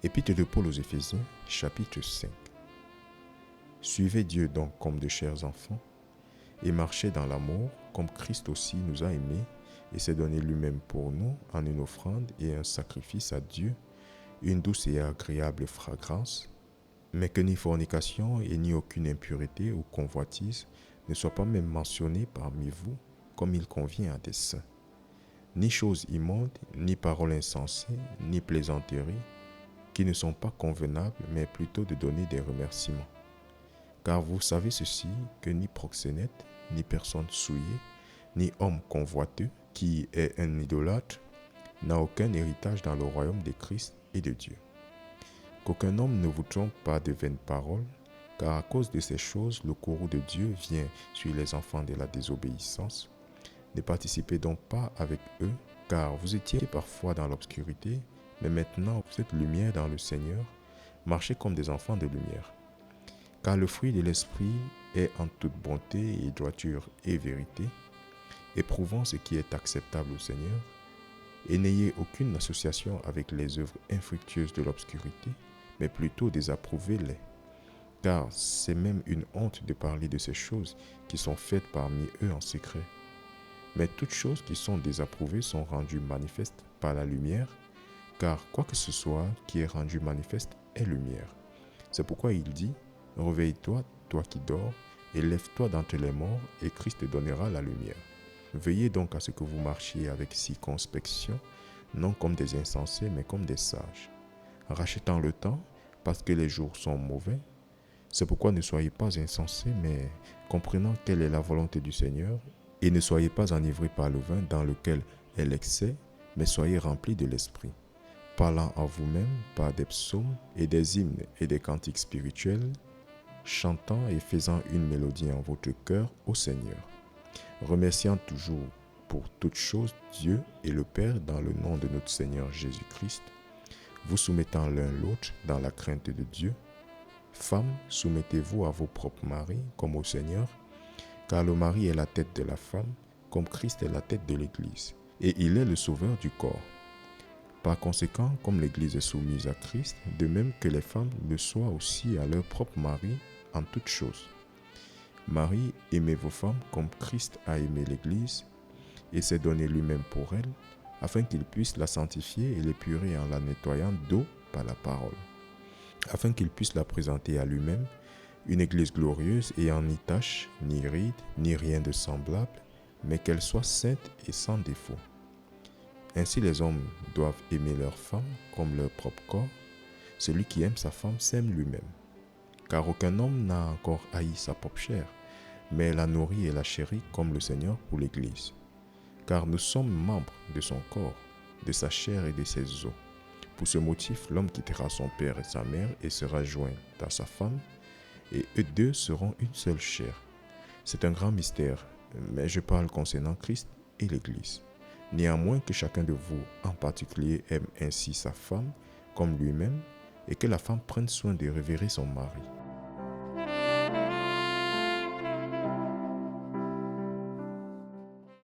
Épître de Paul aux Éphésiens, chapitre 5. Suivez Dieu donc comme de chers enfants, et marchez dans l'amour, comme Christ aussi nous a aimés, et s'est donné lui-même pour nous en une offrande et un sacrifice à Dieu, une douce et agréable fragrance, mais que ni fornication et ni aucune impureté ou convoitise ne soient pas même mentionnées parmi vous, comme il convient à des saints. Ni choses immondes, ni paroles insensées, ni plaisanteries, qui ne sont pas convenables, mais plutôt de donner des remerciements. Car vous savez ceci, que ni proxénète, ni personne souillée, ni homme convoiteux, qui est un idolâtre, n'a aucun héritage dans le royaume de Christ et de Dieu. Qu'aucun homme ne vous trompe pas de vaines paroles, car à cause de ces choses, le courroux de Dieu vient sur les enfants de la désobéissance. Ne participez donc pas avec eux, car vous étiez parfois dans l'obscurité, mais maintenant vous êtes lumière dans le Seigneur. Marchez comme des enfants de lumière. Car le fruit de l'esprit est en toute bonté et droiture et vérité, éprouvant ce qui est acceptable au Seigneur, et n'ayez aucune association avec les œuvres infructueuses de l'obscurité, mais plutôt désapprouvez-les. Car c'est même une honte de parler de ces choses qui sont faites parmi eux en secret. Mais toutes choses qui sont désapprouvées sont rendues manifestes par la lumière, car quoi que ce soit qui est rendu manifeste est lumière. C'est pourquoi il dit « Réveille-toi, toi qui dors, et lève-toi d'entre les morts, et Christ te donnera la lumière. » Veillez donc à ce que vous marchiez avec circonspection, non comme des insensés, mais comme des sages, rachetant le temps, parce que les jours sont mauvais. C'est pourquoi ne soyez pas insensés, mais comprenant quelle est la volonté du Seigneur, et ne soyez pas enivrés par le vin dans lequel est l'excès, mais soyez remplis de l'esprit, parlant à vous-même par des psaumes et des hymnes et des cantiques spirituels, chantant et faisant une mélodie en votre cœur au Seigneur, remerciant toujours pour toutes choses Dieu et le Père dans le nom de notre Seigneur Jésus-Christ, vous soumettant l'un l'autre dans la crainte de Dieu. Femmes, soumettez-vous à vos propres maris comme au Seigneur, car le mari est la tête de la femme, comme Christ est la tête de l'Église, et il est le sauveur du corps. Par conséquent, comme l'Église est soumise à Christ, de même que les femmes le soient aussi à leur propre mari en toutes choses. Marie, aimez vos femmes comme Christ a aimé l'Église et s'est donné lui-même pour elle, afin qu'il puisse la sanctifier et l'épurer en la nettoyant d'eau par la parole, afin qu'il puisse la présenter à lui-même, une Église glorieuse ayant ni tache, ni ride, ni rien de semblable, mais qu'elle soit sainte et sans défaut. Ainsi les hommes doivent aimer leur femme comme leur propre corps. Celui qui aime sa femme s'aime lui-même. Car aucun homme n'a encore haï sa propre chair, mais la nourrit et la chérit comme le Seigneur pour l'Église. Car nous sommes membres de son corps, de sa chair et de ses os. Pour ce motif, l'homme quittera son père et sa mère et sera joint à sa femme, et eux deux seront une seule chair. C'est un grand mystère, mais je parle concernant Christ et l'Église. Néanmoins que chacun de vous en particulier aime ainsi sa femme comme lui-même, et que la femme prenne soin de révérer son mari.